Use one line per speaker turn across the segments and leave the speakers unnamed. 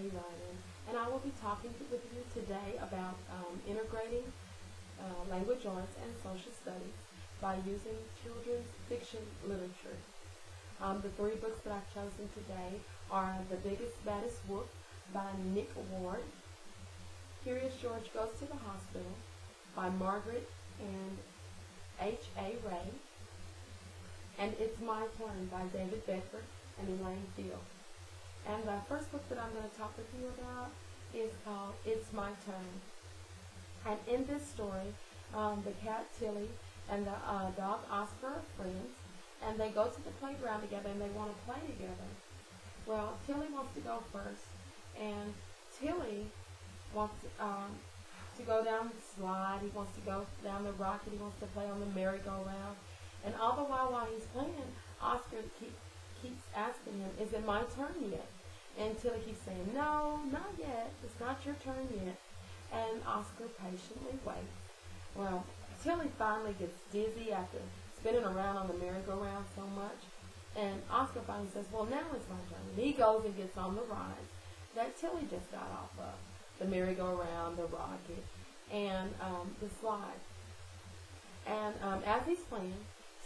Kelly Ryden, and I will be talking with you today about integrating language arts and social studies by using children's fiction literature. The three books that I've chosen today are The Biggest, Baddest Whoop by Nick Ward, Curious George Goes to the Hospital by Margaret and H.A. Ray, and It's My Turn by David Bedford and Elaine Field. And the first book that I'm going to talk with you about is called It's My Turn. And in this story, the cat Tilly and the dog Oscar are friends, and they go to the playground together and they want to play together. Well, Tilly wants to go first, and Tilly wants to go down the slide. He wants to go down the rocket. He wants to play on the merry-go-round. And all the while he's playing, Oscar keeps asking him, is it my turn yet? And Tilly keeps saying, no, not yet. It's not your turn yet. And Oscar patiently waits. Well, Tilly finally gets dizzy after spinning around on the merry-go-round so much. And Oscar finally says, well, now it's my turn. And he goes and gets on the ride that Tilly just got off of. The merry-go-round, the rocket, and the slide. And as he's playing,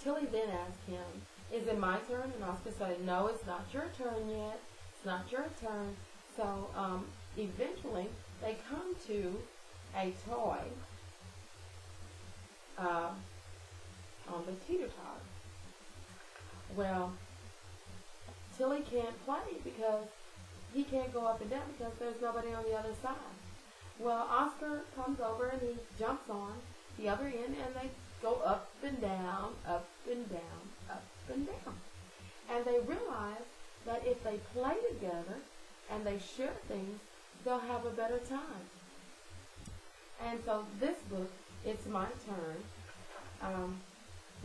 Tilly then asks him, is it my turn? And Oscar said, no, it's not your turn yet. It's not your turn. So eventually they come to a toy on the teeter-totter. Well, Tilly can't play because he can't go up and down because there's nobody on the other side. Well, Oscar comes over and he jumps on the other end, and they go up and down, up and down, up and down. And they realize that if they play together and they share things, they'll have a better time. And so this book, It's My Turn,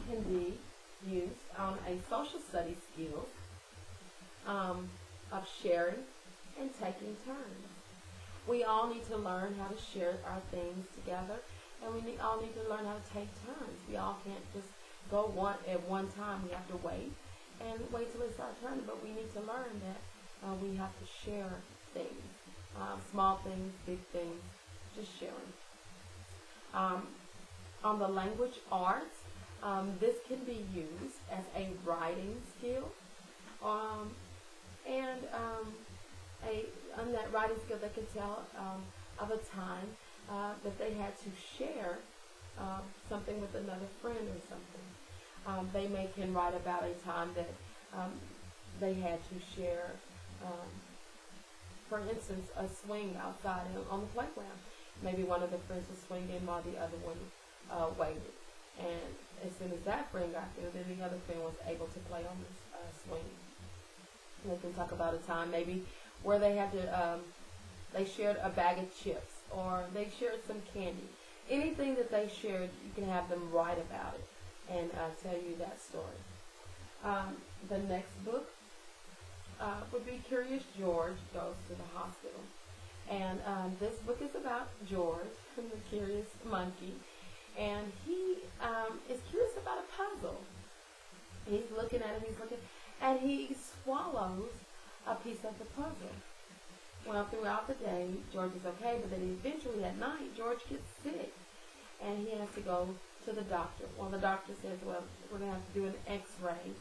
can be used on a social studies skill of sharing and taking turns. We all need to learn how to share our things together, and we all need to learn how to take turns. We all can't just go at one time. We have to wait till it's our turn, but we need to learn that we have to share things, small things, big things, just sharing. On the language arts, this can be used as a writing skill, and on that writing skill, they can tell of a time that they had to share something with another friend or something. They can write about a time that they had to share, for instance, a swing outside on the playground. Maybe one of the friends was swinging while the other one waited. And as soon as that friend got there, then the other friend was able to play on this swing. They can talk about a time maybe where they had to, they shared a bag of chips, or they shared some candy. Anything that they shared, you can have them write about it and tell you that story. The next book would be Curious George Goes to the Hospital. And this book is about George, the curious monkey, and he is curious about a puzzle. He's looking at it, and he swallows a piece of the puzzle. Well, throughout the day, George is okay, but then eventually at night, George gets sick, and he has to go to the doctor. Well, the doctor says, well, we're going to have to do an x-ray,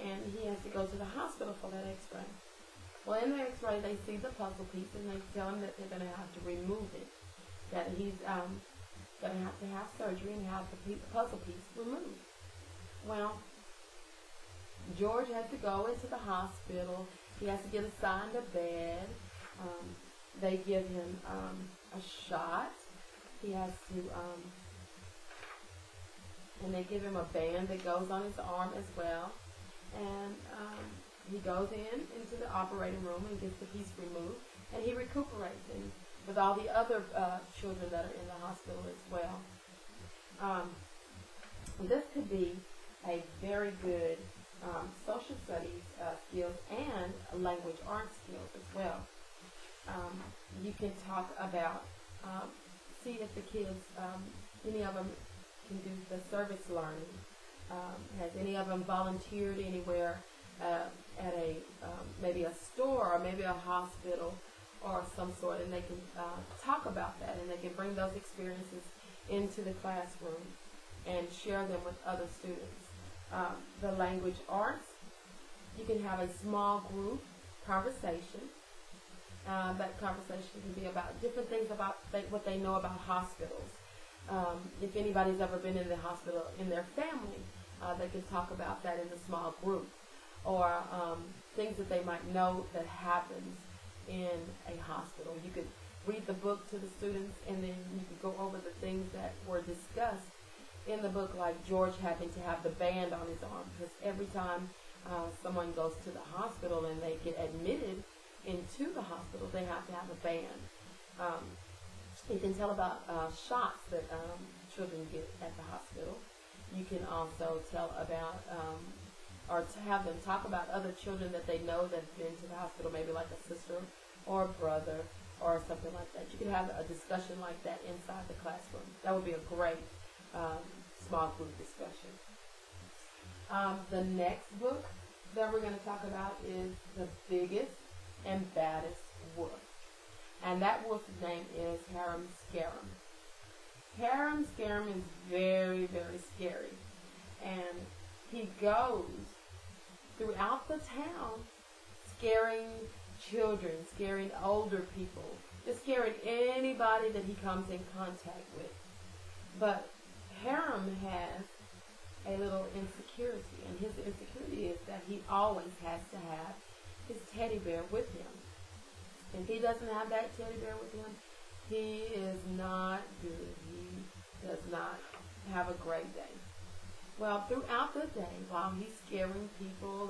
and he has to go to the hospital for that x-ray. Well, in the x-ray, they see the puzzle piece, and they tell him that they're going to have to remove it, that he's going to have surgery and have the puzzle piece removed. Well, George has to go into the hospital. He has to get assigned a bed. They give him a shot. He has to, and they give him a band that goes on his arm as well. And he goes into the operating room and gets the piece removed, and he recuperates, and with all the other children that are in the hospital as well. This could be a very good social studies skills and language arts skills as well. You can talk about, see if the kids, any of them can do the service learning. Has any of them volunteered anywhere at a maybe a store or maybe a hospital or some sort, and they can talk about that, and they can bring those experiences into the classroom and share them with other students. The language arts, you can have a small group conversation. That conversation can be about different things about what they know about hospitals. If anybody's ever been in the hospital in their family, they can talk about that in a small group. Or things that they might know that happens in a hospital. You could read the book to the students, and then you could go over the things that were discussed in the book, like George having to have the band on his arm, because every time someone goes to the hospital and they get admitted into the hospital, they have to have a band. You can tell about shots that children get at the hospital. You can also tell about or to have them talk about other children that they know that have been to the hospital, maybe like a sister or a brother or something like that. You can have a discussion like that inside the classroom. That would be a great small group discussion. The next book that we're going to talk about is The Biggest and Baddest Wolf. And that wolf's name is Harum Scarum. Harum Scarum is very, very scary. And he goes throughout the town scaring children, scaring older people, just scaring anybody that he comes in contact with. But Harum has a little insecurity, and his insecurity is that he always has to have his teddy bear with him. If he doesn't have that teddy bear with him, he is not good. He does not have a great day. Well, throughout the day, while he's scaring people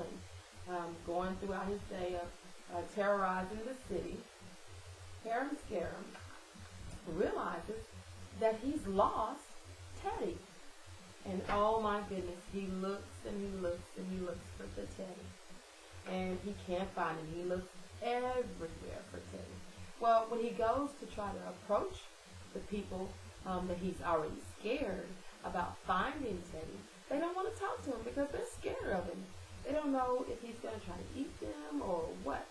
and going throughout his day of terrorizing the city, Harum Scarum realizes that he's lost Teddy. And oh my goodness, he looks and he looks and he looks for the Teddy. And he can't find him. He looks everywhere for Teddy. Well, when he goes to try to approach the people that he's already scared about finding Teddy, they don't want to talk to him because they're scared of him. They don't know if he's going to try to eat them or what.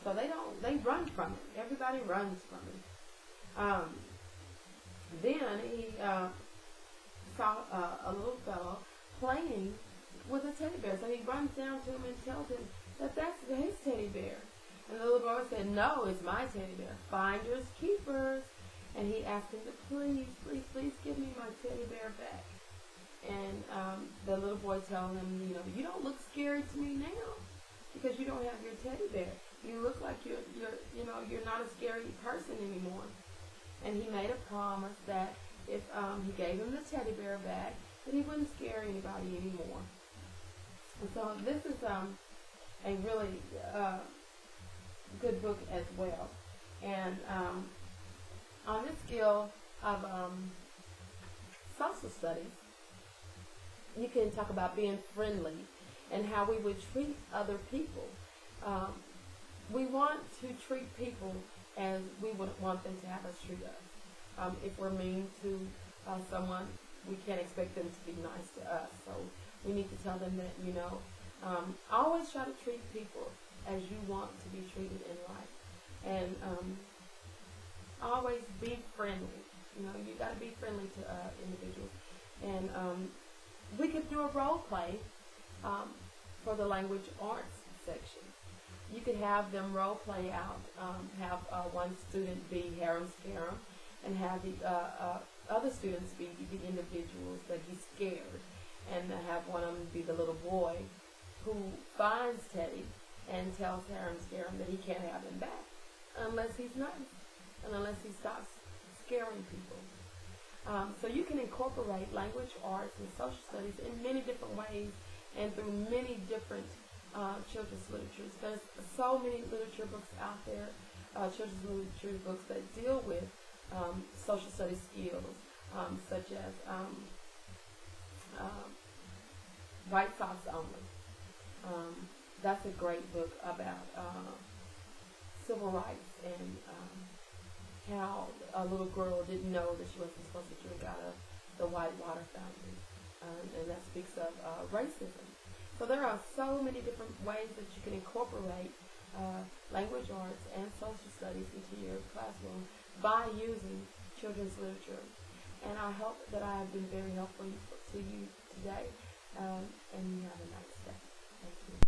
So they run from him. Everybody runs from him. Then he saw a little fellow playing with a teddy bear. So he runs down to him and tells him that that's his teddy bear. And the little boy said, "No, it's my teddy bear. Finders, keepers." And he asked him to please, please, please give me my teddy bear back. And the little boy telling him, you don't look scary to me now because you don't have your teddy bear. You look like you're not a scary person anymore. And he made a promise that if he gave him the teddy bear back, that he wouldn't scare anybody anymore. And so this is a really good book as well. And on the skill of social studies, you can talk about being friendly and how we would treat other people. We want to treat people as we would want them to have us treat us. If we're mean to someone, we can't expect them to be nice to us. So we need to tell them that, always try to treat people as you want to be treated in life. And always be friendly. You got to be friendly to individuals. And we could do a role play for the language arts section. You could have them role play out, have one student be Harum Scarum, and have the other students be the individuals that he's scared, and have one of them be the little boy who finds Teddy and tells Harum Scarum that he can't have him back unless he's nice and unless he stops scaring people. So you can incorporate language arts and social studies in many different ways and through many different children's literatures. There's so many literature books out there, children's literature books that deal with social studies skills, such as White Socks Only. That's a great book about civil rights and how a little girl didn't know that she wasn't supposed to drink out of the white water fountain, and that speaks of racism. So there are so many different ways that you can incorporate language arts and social studies into your classroom by using children's literature. And I hope that I have been very helpful to you